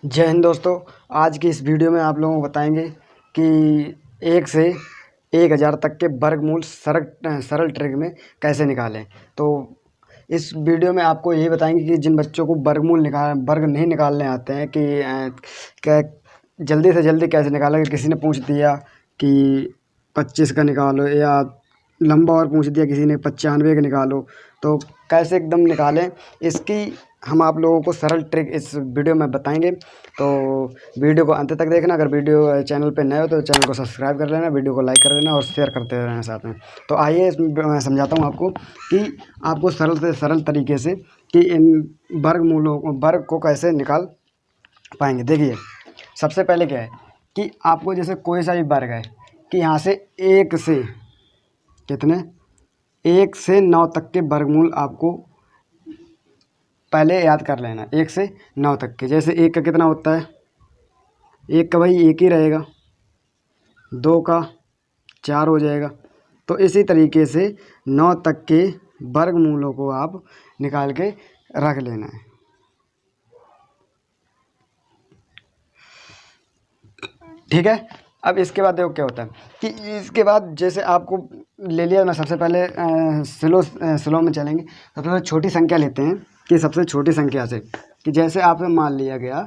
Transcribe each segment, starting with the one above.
जय हिंद दोस्तों। आज की इस वीडियो में आप लोगों को बताएंगे कि 1 से 1000 तक के वर्गमूल सरल ट्रिक में कैसे निकालें। तो इस वीडियो में आपको यही बताएंगे कि जिन बच्चों को वर्ग नहीं निकालने आते हैं कि जल्दी से जल्दी कैसे निकालें। किसी ने पूछ दिया कि 25 का निकालो या लंबा और पूछ दिया किसी ने 95 का निकालो, तो कैसे एकदम निकालें, इसकी हम आप लोगों को सरल ट्रिक इस वीडियो में बताएंगे। तो वीडियो को अंत तक देखना। अगर वीडियो चैनल पे नए हो तो चैनल को सब्सक्राइब कर लेना, वीडियो को लाइक कर लेना और शेयर करते रहना साथ में। तो आइए मैं समझाता हूँ आपको कि आपको सरल से सरल तरीके से कि इन वर्ग को कैसे निकाल पाएंगे। देखिए, सबसे पहले क्या है कि आपको जैसे कोई सा भी वर्ग है कि यहाँ से 1 से कितने 1 से 9 तक के वर्गमूल आपको पहले याद कर लेना। 1 से 9 तक के, जैसे 1 का कितना होता है, 1 का भाई 1 ही रहेगा, 2 का 4 हो जाएगा। तो इसी तरीके से 9 तक के वर्गमूलों को आप निकाल के रख लेना है। ठीक है। अब इसके बाद देखो क्या होता है कि इसके बाद जैसे आपको ले लिया, मैं सबसे पहले स्लो में चलेंगे। सबसे पहले छोटी संख्या लेते हैं कि सबसे छोटी संख्या से कि जैसे आपसे मान लिया गया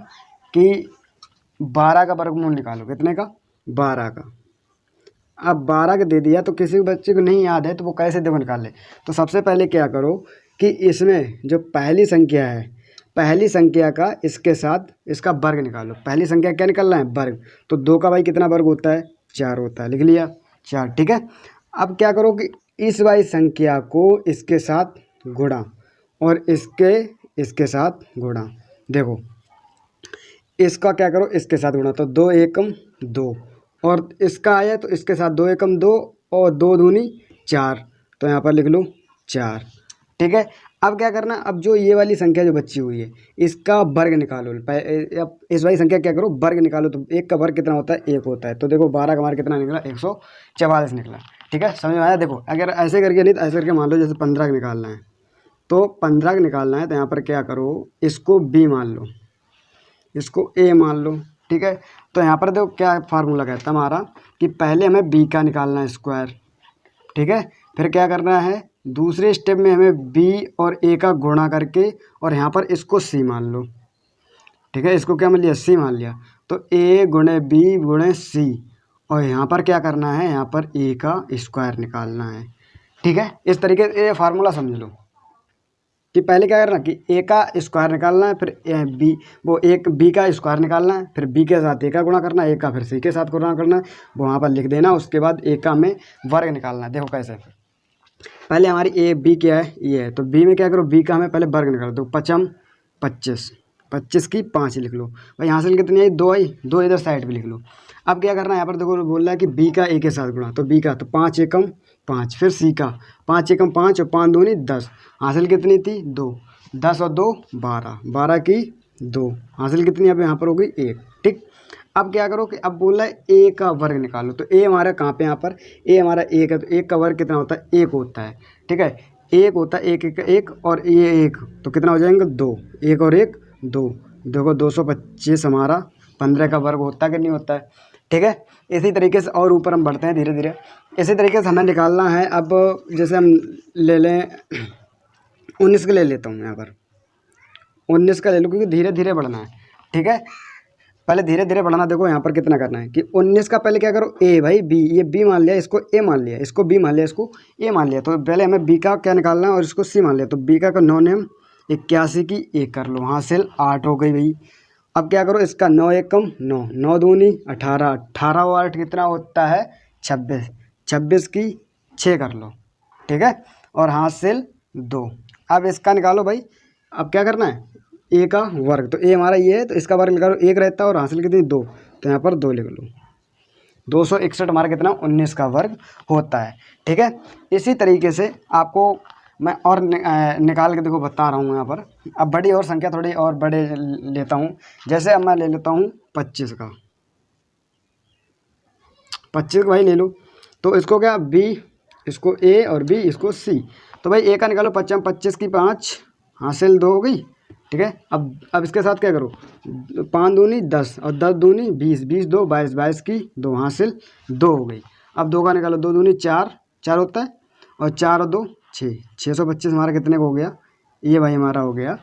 कि 12 का वर्गमूल निकालो। कितने का? 12 का। अब 12 का दे दिया तो किसी बच्चे को नहीं याद है तो वो कैसे देखो निकाल ले। तो सबसे पहले क्या करो कि इसमें जो पहली संख्या है, पहली संख्या का इसके साथ इसका वर्ग निकालो। पहली संख्या क्या निकालना है? वर्ग। तो 2 का भाई कितना वर्ग होता है? 4 होता है। लिख लिया 4। ठीक है। अब क्या करो कि इस वाली संख्या को इसके साथ गुणा और इसके साथ गुणा। देखो, इसका क्या करो, इसके साथ गुणा, तो 2 एकम 2 और इसका आया तो इसके साथ 2 एकम 2 और 2 दूनी 4, तो यहाँ पर लिख लो 4। ठीक है। अब क्या करना, अब जो ये वाली संख्या जो बची हुई है इसका वर्ग निकालो। अब इस वाली संख्या क्या करो, वर्ग निकालो। तो 1 का वर्ग कितना होता है? 1 होता है। तो देखो 12 का हमारा कितना निकला? 144 निकला। ठीक है, समझ में आया? देखो, अगर ऐसे करके नहीं तो ऐसे करके मान लो जैसे 15 का निकालना है, तो 15 का निकालना है तो यहाँ पर क्या करो, इसको b मान लो, इसको a मान लो। ठीक है। तो यहाँ पर देखो क्या फार्मूला कहता है हमारा कि पहले हमें b का निकालना है स्क्वायर। ठीक है। फिर क्या करना है, दूसरे स्टेप में हमें b और a का गुणा करके और यहाँ पर इसको c मान लो। ठीक है। इसको क्या मान लिया? c मान लिया। तो a गुणे b गुणे c और यहाँ पर क्या करना है, यहाँ पर a का स्क्वायर निकालना है। ठीक है। इस तरीके से ये फार्मूला समझ लो कि पहले क्या करना कि a का स्क्वायर निकालना है, फिर एक b का स्क्वायर निकालना है, फिर b के साथ a का गुणा करना है, a का फिर c के साथ गुणा करना है, वो वहाँ पर लिख देना। उसके बाद a का हमें वर्ग निकालना है। देखो कैसे, पहले हमारी b क्या है? ये है। तो b में क्या करो, b का हमें पहले वर्ग निकालो। तो 5 25, 25 की 5 लिख लो भाई। यहाँ से कितनी आई? 2 आई। 2 इधर साइड पे लिख लो। अब क्या करना है, यहाँ पर देखो बोल रहा है कि b का a के साथ गुणा। तो b का तो 5 एकम 5, फिर c का 5 एकम 5 और 5 दूनी 10। हासिल कितनी थी? 2। 10 और 2 12, 12 की 2। हासिल कितनी अब यहाँ पर होगी? 1। ठीक। अब क्या करो कि अब बोल रहा है a का वर्ग निकालो। तो a हमारा कहाँ पे? यहाँ पर a हमारा 1 है। तो 1 का वर्ग कितना होता है? 1 होता है। ठीक है। 1 होता है, 1 1 और ये 1, तो कितना हो जाएंगे? 2। 1 और 1 2। देखो 225 हमारा 15 का वर्ग होता है कि नहीं होता है? ठीक है। इसी तरीके से और ऊपर हम बढ़ते हैं धीरे धीरे। इसी तरीके से हमें निकालना है। अब जैसे हम ले लें 19 का ले लेता हूँ, यहाँ पर 19 का ले लो क्योंकि धीरे धीरे बढ़ना है। ठीक है। पहले धीरे धीरे बढ़ना। देखो यहाँ पर कितना करना है कि 19 का पहले क्या करो, a भाई b, ये b मान लिया, इसको a मान लिया, इसको b मान लिया, इसको a मान लिया। तो पहले हमें b का क्या निकालना है और इसको c मान लिया। तो b का 9 नेम 81 की 1 कर लो, हासिल 8 हो गई भाई। अब क्या करो, इसका 9 एकम 9, 9 दूनी 18, 18 और 8 कितना होता है? 26, 26 की 6 कर लो। ठीक है। और हासिल 2। अब इसका निकालो भाई। अब क्या करना है, a का वर्ग। तो a हमारा ये है तो इसका वर्ग निकालो, 1 रहता है और हासिल कितनी? 2। तो यहाँ पर 2 लिख लो। 261 हमारा कितना? 19 का वर्ग होता है। ठीक है। इसी तरीके से आपको मैं और निकाल के देखो बता रहा हूँ यहाँ पर। अब बड़ी और संख्या थोड़ी और बड़े लेता हूँ। जैसे अब मैं ले लेता हूँ 25 का। 25 का भाई ले लो। तो इसको क्या b, इसको a और b, इसको c। तो भाई a का निकालो, 25 की 5 हासिल 2 हो गई ठीक है। अब इसके साथ क्या करो, 5 दूनी 10 और 10 दूनी 20, 20 दो 22, 22 की 2 हासिल 2 हो गई। अब 2 का निकालो, 2 दूनी 4, 4 होता है और 4 और 2 6, 625 हमारा कितने का हो गया, ये भाई हमारा हो गया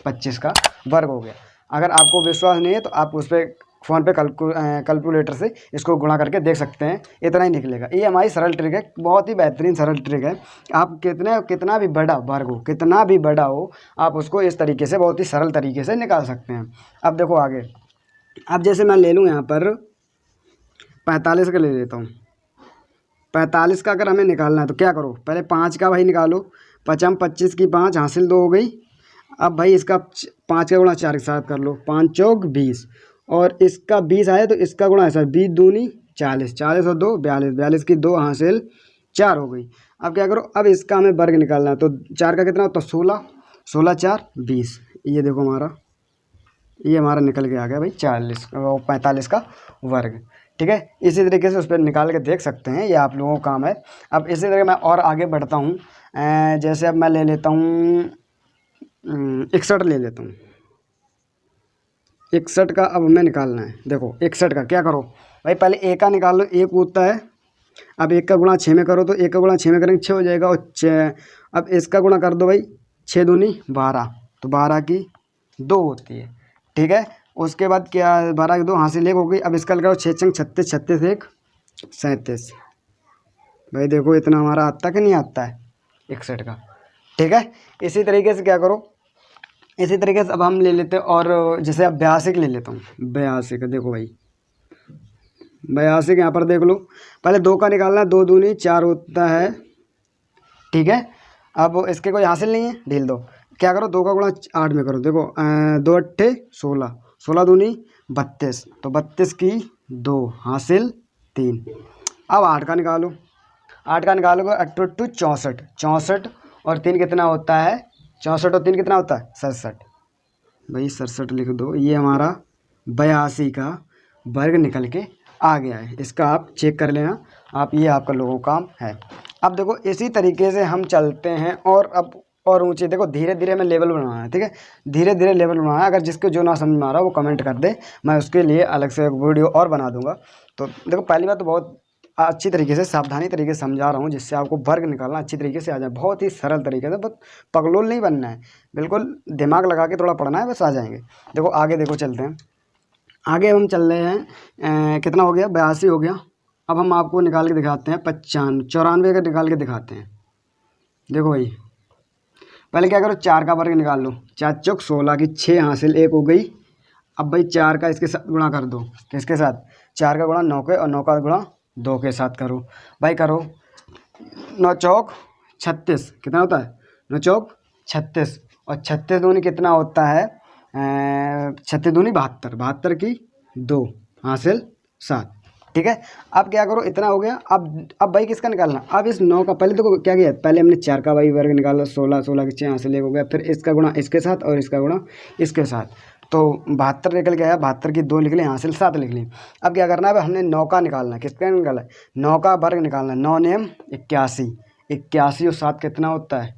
25 का वर्ग हो गया। अगर आपको विश्वास नहीं है तो आप उस पर फ़ोन पे कैलकुलेटर से इसको गुणा करके देख सकते हैं, इतना ही निकलेगा। ये हमारी सरल ट्रिक है, बहुत ही बेहतरीन सरल ट्रिक है। आप कितना भी बड़ा वर्ग हो, कितना भी बड़ा हो, आप उसको इस तरीके से बहुत ही सरल तरीके से निकाल सकते हैं। अब देखो आगे, अब जैसे मैं ले लूँ यहाँ पर 45 का ले लेता हूँ। 45 का अगर हमें निकालना है तो क्या करो, पहले 5 का भाई निकालो, 5 25 की 5 हासिल 2 हो गई। अब भाई इसका 5 का गुणा 4 के साथ कर लो, 5 चौक 20 और इसका 20 आया तो इसका गुणा ऐसा 20 दूनी 40, 40 और 2 42, 42 की 2 हासिल 4 हो गई। अब क्या करो, अब इसका हमें वर्ग निकालना है तो 4 का कितना होता है 16, 16 4 20, ये देखो ये हमारा निकल के आ गया भाई 45 का वर्ग। ठीक है, इसी तरीके से उस पर निकाल के देख सकते हैं, ये आप लोगों का काम है। अब इसी तरह मैं और आगे बढ़ता हूँ, जैसे अब मैं ले लेता हूँ 61 ले लेता हूँ। 61 का अब हमें निकालना है। देखो 61 का क्या करो भाई, पहले ए का निकाल लो, एक होता है। अब 1 का गुणा 6 में करो तो 1 का गुणा 6 में करेंगे 6 हो जाएगा और अब इसका गुणा कर दो भाई, 6 दूनी 12 तो 12 की 2 होती है। ठीक है, उसके बाद क्या, 12 की 2 हासिल 1 हो गई। अब इसका लगाओ 6 छंग 36, 36 1 37। भाई देखो इतना हमारा आता कि नहीं आता है 61 का। ठीक है, इसी तरीके से क्या करो, इसी तरीके से अब हम ले लेते हैं और जैसे अब 82 ले लेता हूँ। 82 का देखो भाई, 82 यहाँ पर देख लो, पहले 2 का निकालना है, 2 दूनी 4 होता है। ठीक है, अब इसके कोई हासिल नहीं है, ढील दो, क्या करो 2 का गुणा 8 में करो। देखो 2 अट्ठे 16, 16 दूनी 32 तो 32 की 2 हासिल 3। अब 8 का निकालो, 8 का निकालोगे 8 8 64, 64 और 3 कितना होता है, 64 और 3 कितना होता है 67। भाई 67 लिख दो, ये हमारा 82 का वर्ग निकल के आ गया है। इसका आप चेक कर लेना, आप ये आपका लोगों का काम है। अब देखो इसी तरीके से हम चलते हैं और अब और ऊंचे, देखो धीरे धीरे हमें लेवल बनाना है। ठीक है, धीरे धीरे लेवल बनाना है। अगर जिसको जो ना समझ में आ रहा वो कमेंट कर दे, मैं उसके लिए अलग से एक वीडियो और बना दूंगा। तो देखो पहली बात तो बहुत अच्छी तरीके से सावधानी तरीके से समझा रहा हूँ, जिससे आपको वर्ग निकालना अच्छी तरीके से आ जाए, बहुत ही सरल तरीके से। बस पगलोल नहीं बनना है, बिल्कुल दिमाग लगा के थोड़ा पढ़ना है, बस आ जाएंगे। देखो आगे देखो चलते हैं, आगे हम चल रहे हैं। कितना हो गया, 82 हो गया। अब हम आपको निकाल के दिखाते हैं 95, 94 का निकाल के दिखाते हैं। देखो भाई पहले क्या करो, 4 का वर्ग निकाल लो, 4 चौक 16 की 6 हासिल 1 हो गई। अब भाई 4 का इसके साथ गुणा कर दो, किसके साथ, 4 का गुणा 9 के और 9 का गुणा 2 के साथ करो। भाई करो, 9 चौक 36 कितना होता है, 9 चौक 36 और 36 दूनी कितना होता है, 36 दूनी 72, 72 की 2 हासिल 7। ठीक है, अब क्या करो, इतना हो गया। अब भाई किसका निकालना, अब इस 9 का पहले देखो क्या किया, पहले हमने 4 का भाई वर्ग निकाला, 16, 16 की 6 हासिल 1 हो गया। फिर इसका गुणा इसके साथ और इसका गुणा इसके साथ, तो 72 निकल के आया, 72 की 2 लिख ली, हासिल 7 लिख ली। अब क्या करना है, अब हमने 9 का निकालना है, किसका निकालना है, 9 का वर्ग निकालना है। 9 नेम 81, 81 और 7 कितना होता है,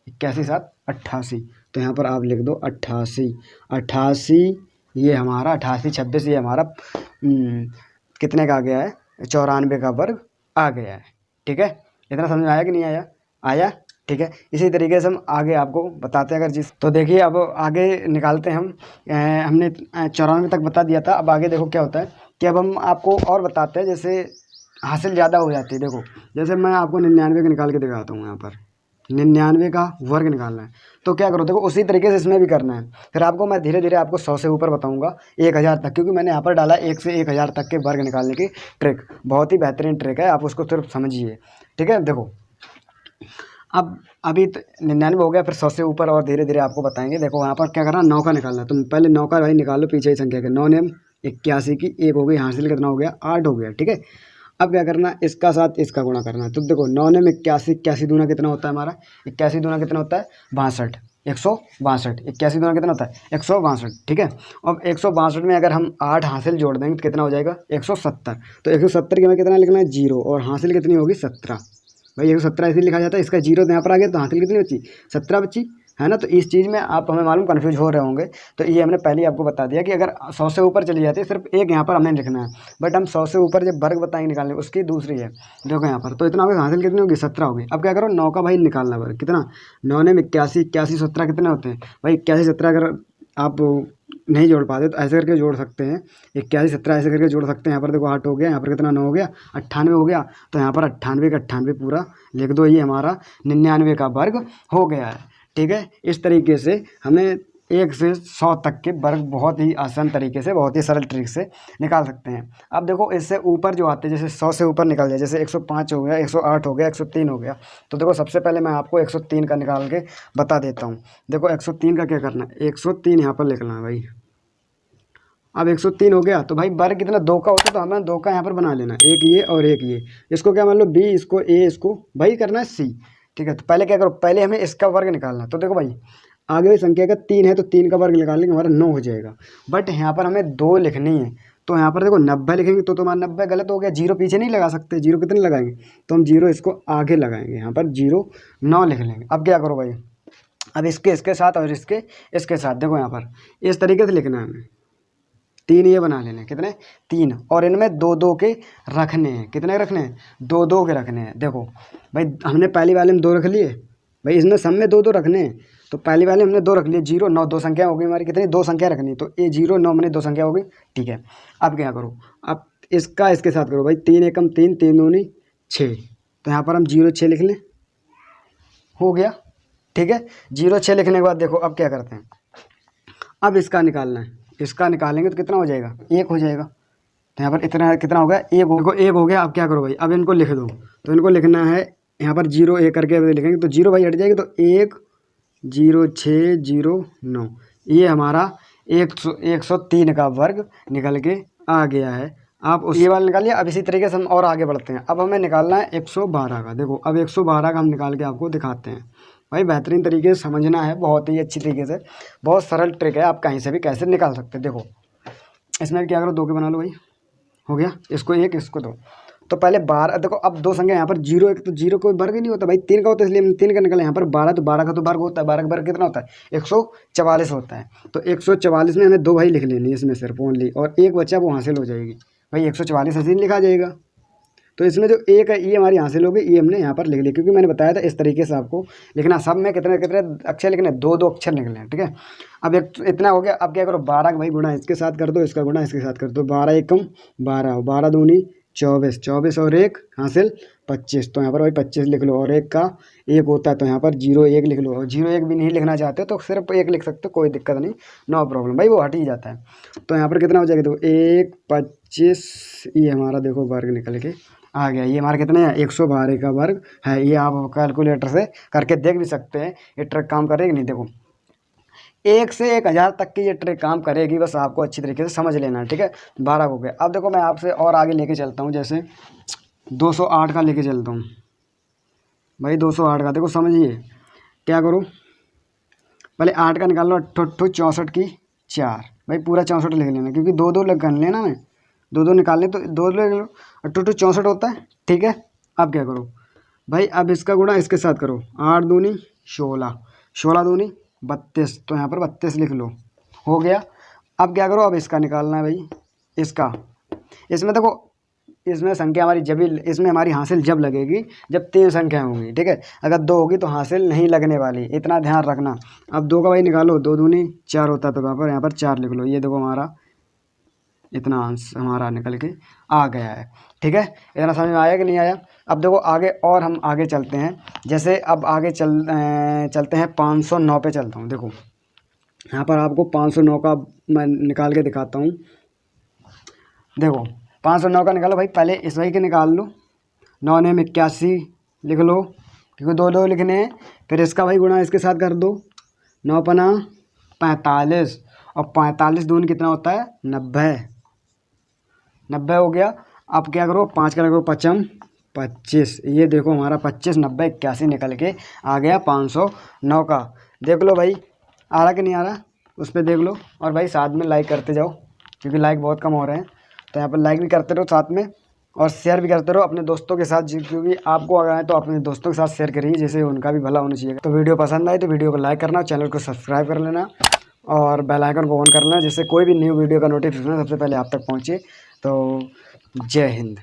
81 7 88। तो यहाँ पर आप लिख दो 88, 88 ये हमारा 88 26 ये हमारा कितने का आ गया है, 94 का वर्ग आ गया है। ठीक है, इतना समझ में आया कि नहीं आया, आया। ठीक है, इसी तरीके से हम आगे आपको बताते हैं। अगर तो देखिए अब आगे निकालते हैं हम, हमने 94 तक बता दिया था। अब आगे देखो क्या होता है कि अब हम आपको और बताते हैं, जैसे हासिल ज़्यादा हो जाती है। देखो जैसे मैं आपको 99 का निकाल के दिखाता हूँ, यहाँ पर 99 का वर्ग निकालना है। तो क्या करो, देखो उसी तरीके से इसमें भी करना है। फिर आपको मैं धीरे धीरे आपको 100 से ऊपर बताऊंगा 1000 तक, क्योंकि मैंने यहाँ पर डाला 1 से 1000 तक के वर्ग निकालने की ट्रिक, बहुत ही बेहतरीन ट्रिक है, आप उसको सिर्फ समझिए। ठीक है, देखो अब अभी 99 हो गया, फिर 100 से ऊपर और धीरे धीरे आपको बताएंगे। देखो यहाँ पर क्या करना, 9 का निकालना है। तुम पहले 9 का भाई निकालो, पीछे ही संख्या के 9 नेम 81 की 1 हो गई, हासिल कितना हो गया 8 हो गया। ठीक है, अब क्या करना, इसका साथ इसका गुणा करना है। तो देखो 9 नेम 81, 81 दूना कितना होता है हमारा, 81 दूना कितना होता है 62, 162, 81 दूना कितना होता है 162। ठीक है, अब 162 में अगर हम 8 हासिल जोड़ देंगे तो कितना हो जाएगा 170। तो 170 के हमें कितना लिखना है 0, और हासिल कितनी होगी 17। भाई 117 ऐसे लिखा जाता है, इसका 0 यहाँ पर आ गया तो हासिल कितनी बची 17 बची, है ना। तो इस चीज़ में आप हमें मालूम कन्फ्यूज हो रहे होंगे, तो ये हमने पहले ही आपको बता दिया कि अगर 100 से ऊपर चली जाती है सिर्फ एक यहाँ पर हमें लिखना है, बट हम 100 से ऊपर जब वर्ग बताएंगे निकालने उसकी दूसरी है। देखो यहाँ पर तो इतना होगा, हासिल कितनी होगी 17 होगी। अब क्या करो 9 का भाई निकालना वर्ग, कितना 9 ने 81, 81 17 कितने होते हैं भाई 81 17 अगर आप नहीं जोड़ पाते तो ऐसे करके जोड़ सकते हैं, 81 17 ऐसे करके जोड़ सकते हैं। यहाँ पर देखो 8 हो गया, यहाँ पर कितना 9 हो गया, 98 हो गया। तो यहाँ पर 98 का 98 पूरा लिख दो, ये हमारा 99 का वर्ग हो गया है। ठीक है, इस तरीके से हमें 1 से 100 तक के वर्ग बहुत ही आसान तरीके से, बहुत ही सरल ट्रिक से निकाल सकते हैं। अब देखो इससे ऊपर जो आते हैं, जैसे 100 से ऊपर निकल जाए, जैसे 105 हो गया, 108 हो गया, 103 हो गया। तो देखो सबसे पहले मैं आपको 103 का निकाल के बता देता हूँ। देखो 103 का क्या करना है, 103 यहाँ पर लिखना है भाई। अब 103 हो गया तो भाई वर्ग कितना 2 का होता है, तो हमें 2 का यहाँ पर बना लेना, एक ये और एक ये। इसको क्या मान लो बी, इसको ए, इसको भाई करना है सी। ठीक है, तो पहले क्या करो, पहले हमें इसका वर्ग निकालना है। तो देखो भाई आगे भी संख्या का 3 है, तो 3 का वर्ग निकाल लेंगे, हमारा 9 हो जाएगा। बट यहाँ पर हमें 2 लिखनी है, तो यहाँ पर देखो 90 लिखेंगे तो हमारा 90 गलत हो गया। 0 पीछे नहीं लगा सकते, 0 कितने लगाएंगे, तो हम 0 इसको आगे लगाएंगे, यहाँ पर 0 9 लिख लेंगे। अब क्या करो भाई, अब इसके साथ और इसके साथ देखो यहाँ पर इस तरीके से लिखना है हमें। 3 ये बना लेने, कितने 3, और इनमें 2 2 के रखने हैं। कितने रखने हैं, 2 2 के रखने हैं। देखो भाई हमने पहली वाले में 2 रख लिए भाई, इसमें सब में 2 2 रखने हैं। तो पहली वाले हमने 2 रख लिए, 0 9 2 संख्या हो गई हमारी, कितनी 2 संख्या रखनी, तो ये 0 9 मैंने 2 संख्या हो गई। ठीक है, अब क्या करो, अब इसका इसके साथ करो भाई, 3 एकम 3, 3 दूनी 6, तो यहाँ पर हम 0 6 लिख लें, हो गया। ठीक है, 0 6 लिखने के बाद देखो अब क्या करते हैं, अब इसका निकालना है। इसका निकालेंगे तो कितना हो जाएगा, 1 हो जाएगा। तो यहाँ पर इतना कितना हो गया, 1 हो गया। अब क्या करो भाई, अब इनको लिख दो। तो इनको लिखना है यहाँ पर 0 1 करके लिखेंगे, तो 0 भाई हट जाएगी, तो 1 0 6 0 9, ये हमारा 103 का वर्ग निकल के आ गया है। आप उसी वाला निकालिए। अब इसी तरीके से हम और आगे बढ़ते हैं। अब हमें निकालना है 112 का। देखो अब 112 का हम निकाल के आपको दिखाते हैं भाई, बेहतरीन तरीके से समझना है, बहुत ही अच्छी तरीके से, बहुत सरल ट्रिक है, आप कहीं से भी कैसे निकाल सकते हैं। देखो इसमें क्या करो, 2 के बना लो भाई, हो गया। इसको 1 इसको 2, तो पहले 12, देखो अब 2 संख्या यहाँ पर 0 1, तो 0 कोई वर्ग ही नहीं होता भाई, 3 का होता है, इसलिए हमने 3 का निकाला। यहाँ पर 12, तो 12 का तो वर्ग होता है, 12 का वर्ग कितना होता है 144 होता है। तो 144 में हमें 2 भाई लिख लेनी है इसमें सिर्फ ओनली, और एक बच्चा वो हासिल हो जाएगी भाई, 144 ऐसे ही लिखा जाएगा। तो इसमें जो 1 है ये हमारी हासिल हो गई, ये हमने यहाँ पर लिख लिया, क्योंकि मैंने बताया था इस तरीके से आपको लिखना। सब में कितने कितने अक्षर लिखने, 2 2 अक्षर लिखने हैं। ठीक है, अब एक इतना हो गया। अब क्या करो, 12 का भाई गुणा इसके साथ कर दो, इसका गुणा इसके साथ कर दो, 12 एकम 12, 12 दूनी 24, 24 और 1 हासिल 25। तो यहाँ पर भाई 25 लिख लो, और 1 का 1 होता है, तो यहाँ पर 0 1 लिख लो। और 0 1 भी नहीं लिखना चाहते तो सिर्फ 1 लिख सकते हो, कोई दिक्कत नहीं, नो प्रॉब्लम भाई, वो हट ही जाता है। तो यहाँ पर कितना हो जाएगा, देखो 1 25, ये हमारा देखो वर्ग निकल के आ गया। ये हमारा कितने हैं, 112 का वर्ग है। ये आप कैलकुलेटर से करके देख भी सकते हैं, ये ट्रिक काम करेगी नहीं। देखो 1 से 1000 तक की ये ट्रिक काम करेगी, बस आपको अच्छी तरीके से समझ लेना है। ठीक है, 12 हो गया। अब देखो मैं आपसे और आगे लेके चलता हूँ, जैसे 208 का लेके चलता हूँ भाई। 208 का देखो समझिए, क्या करो, पहले 8 का निकाल लो, 64 की 4 भाई, पूरा 64 लिख लेना, क्योंकि 2 2 लग लेना में 2 2 निकालने, तो 2 लिख लो, 2 64 होता है। ठीक है, अब क्या करो भाई, अब इसका गुणा इसके साथ करो, 8 दूनी 16, 16 दूनी 32, तो यहाँ पर 32 लिख लो, हो गया। अब क्या करो, अब इसका निकालना है भाई, इसका। इसमें देखो इसमें संख्या हमारी जब इसमें हमारी हासिल जब लगेगी जब 3 संख्या होंगी। ठीक है, अगर 2 होगी तो हासिल नहीं लगने वाली, इतना ध्यान रखना। अब 2 का भाई निकालो, 2 दूनी 4 होता है, तो यहाँ पर 4 लिख लो। ये देखो हमारा इतना आंसर हमारा निकल के आ गया है। ठीक है, इतना समझ में आया कि नहीं आया। अब देखो आगे और हम आगे चलते हैं, जैसे अब आगे चलते हैं 509 पे चलता हूँ। देखो यहाँ पर आपको 509 का मैं निकाल के दिखाता हूँ। देखो 509 का निकालो भाई, पहले इस वही के निकाल लो, 9 ने 81 लिख लो, क्योंकि 2 2 लिखने हैं। फिर इसका भाई गुणा इसके साथ कर दो, 9 पना 45, और 45 दूनी कितना होता है 90, 90 हो गया। अब क्या करो, 5 का लगो 5 25, ये देखो हमारा 25 90 81 निकल के आ गया 509 का। देख लो भाई आ रहा कि नहीं आ रहा, उस पर देख लो। और भाई साथ में लाइक करते जाओ, क्योंकि लाइक बहुत कम हो रहे हैं, तो यहाँ पर लाइक भी करते रहो साथ में। और शेयर भी करते रहो अपने दोस्तों के साथ, क्योंकि आपको अगर आए तो अपने दोस्तों के साथ शेयर करिए, जैसे उनका भी भला होना चाहिए। तो वीडियो पसंद आए तो वीडियो को लाइक करना, चैनल को सब्सक्राइब कर लेना और बेल आइकन को ऑन कर लेना, जिससे कोई भी न्यू वीडियो का नोटिफिकेशन सबसे पहले आप तक पहुँचे। तो जय हिंद।